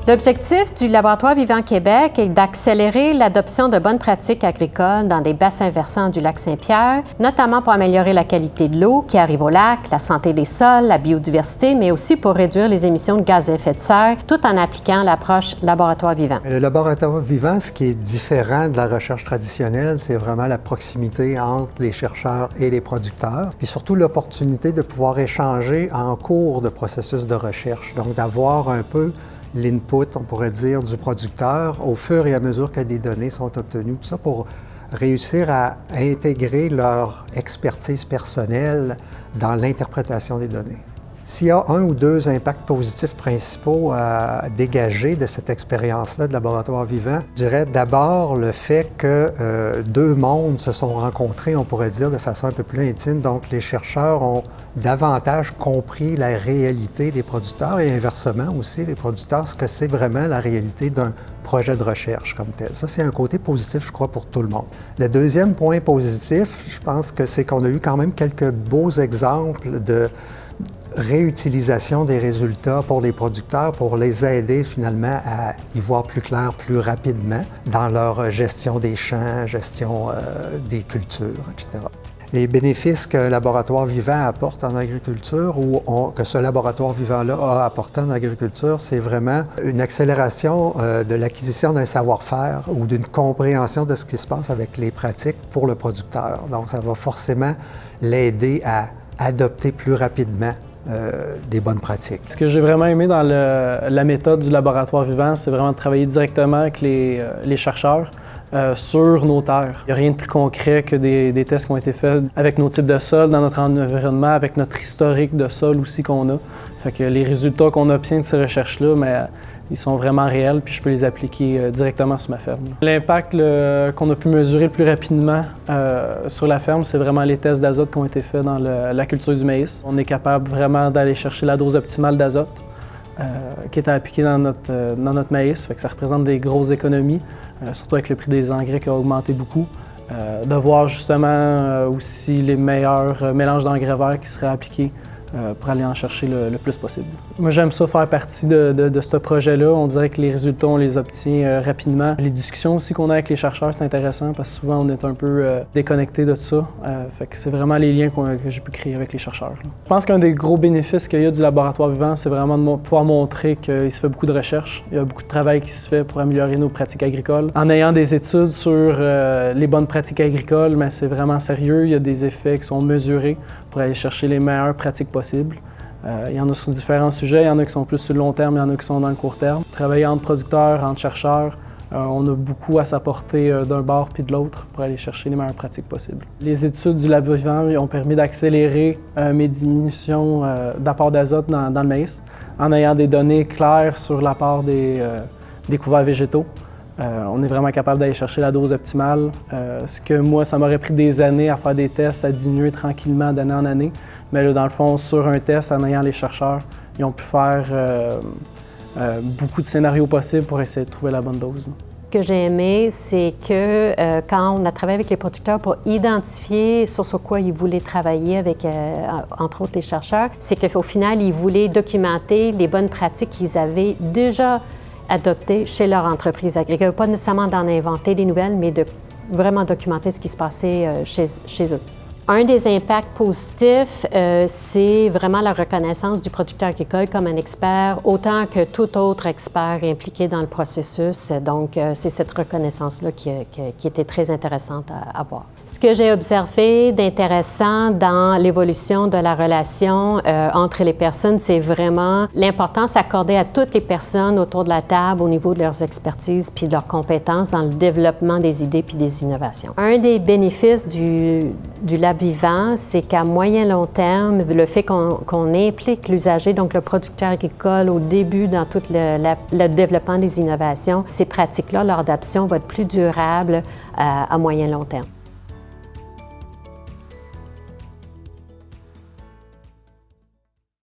L'objectif du Laboratoire Vivant Québec est d'accélérer l'adoption de bonnes pratiques agricoles dans les bassins versants du lac Saint-Pierre, notamment pour améliorer la qualité de l'eau qui arrive au lac, la santé des sols, la biodiversité, mais aussi pour réduire les émissions de gaz à effet de serre, tout en appliquant l'approche Laboratoire Vivant. Le Laboratoire Vivant, ce qui est différent de la recherche traditionnelle, c'est vraiment la proximité entre les chercheurs et les producteurs, puis surtout l'opportunité de pouvoir échanger en cours de processus de recherche, donc d'avoir un peu l'input, on pourrait dire, du producteur au fur et à mesure que des données sont obtenues. Tout ça pour réussir à intégrer leur expertise personnelle dans l'interprétation des données. S'il y a un ou deux impacts positifs principaux à dégager de cette expérience-là de laboratoire vivant, je dirais d'abord le fait que deux mondes se sont rencontrés, on pourrait dire, de façon un peu plus intime. Donc, les chercheurs ont davantage compris la réalité des producteurs et inversement aussi, les producteurs, ce que c'est vraiment la réalité d'un projet de recherche comme tel. Ça, c'est un côté positif, je crois, pour tout le monde. Le deuxième point positif, je pense que c'est qu'on a eu quand même quelques beaux exemples de réutilisation des résultats pour les producteurs pour les aider finalement à y voir plus clair plus rapidement dans leur gestion des champs, gestion des cultures, etc. Les bénéfices que Laboratoire Vivant apporte en agriculture ou que ce laboratoire vivant-là a apporté en agriculture, c'est vraiment une accélération de l'acquisition d'un savoir-faire ou d'une compréhension de ce qui se passe avec les pratiques pour le producteur. Donc, ça va forcément l'aider à adopter plus rapidement des bonnes pratiques. Ce que j'ai vraiment aimé dans la méthode du laboratoire vivant, c'est vraiment de travailler directement avec les chercheurs sur nos terres. Il n'y a rien de plus concret que des tests qui ont été faits avec nos types de sols, dans notre environnement, avec notre historique de sol aussi qu'on a. Fait que les résultats qu'on obtient de ces recherches-là, mais ils sont vraiment réels, puis je peux les appliquer directement sur ma ferme. L'impact qu'on a pu mesurer le plus rapidement sur la ferme, c'est vraiment les tests d'azote qui ont été faits dans la culture du maïs. On est capable vraiment d'aller chercher la dose optimale d'azote qui est appliquée dans notre maïs. Fait que ça représente des grosses économies, surtout avec le prix des engrais qui a augmenté beaucoup. De voir justement aussi les meilleurs mélanges d'engrais verts qui seraient appliqués pour aller en chercher le plus possible. Moi, j'aime ça faire partie de ce projet-là. On dirait que les résultats, on les obtient rapidement. Les discussions aussi qu'on a avec les chercheurs, c'est intéressant parce que souvent, on est un peu déconnecté de ça. Fait que c'est vraiment les liens que j'ai pu créer avec les chercheurs. Je pense qu'un des gros bénéfices qu'il y a du laboratoire vivant, c'est vraiment de pouvoir montrer qu'il se fait beaucoup de recherche. Il y a beaucoup de travail qui se fait pour améliorer nos pratiques agricoles. En ayant des études sur les bonnes pratiques agricoles, mais c'est vraiment sérieux. Il y a des effets qui sont mesurés pour aller chercher les meilleures pratiques possibles. Il y en a sur différents sujets, il y en a qui sont plus sur le long terme, il y en a qui sont dans le court terme. Travailler entre producteurs, entre chercheurs, on a beaucoup à s'apporter d'un bord puis de l'autre pour aller chercher les meilleures pratiques possibles. Les études du labo vivant ont permis d'accélérer mes diminutions d'apport d'azote dans le maïs en ayant des données claires sur l'apport des couverts végétaux. On est vraiment capable d'aller chercher la dose optimale. Ce que moi, ça m'aurait pris des années à faire des tests, à diminuer tranquillement d'année en année. Mais là, dans le fond, sur un test, en ayant les chercheurs, ils ont pu faire beaucoup de scénarios possibles pour essayer de trouver la bonne dose. Ce que j'ai aimé, c'est que quand on a travaillé avec les producteurs pour identifier sur quoi ils voulaient travailler avec, entre autres, les chercheurs, c'est qu'au final, ils voulaient documenter les bonnes pratiques qu'ils avaient déjà adoptées chez leur entreprise agricole. Pas nécessairement d'en inventer des nouvelles, mais de vraiment documenter ce qui se passait chez eux. Un des impacts positifs, c'est vraiment la reconnaissance du producteur agricole comme un expert, autant que tout autre expert impliqué dans le processus. Donc, c'est cette reconnaissance-là qui était très intéressante à voir. Ce que j'ai observé d'intéressant dans l'évolution de la relation entre les personnes, c'est vraiment l'importance accordée à toutes les personnes autour de la table au niveau de leurs expertises puis de leurs compétences dans le développement des idées puis des innovations. Un des bénéfices du lab vivant, c'est qu'à moyen long terme, le fait qu'on implique l'usager, donc le producteur agricole, au début dans tout le développement des innovations, ces pratiques-là, leur adoption va être plus durable à moyen long terme.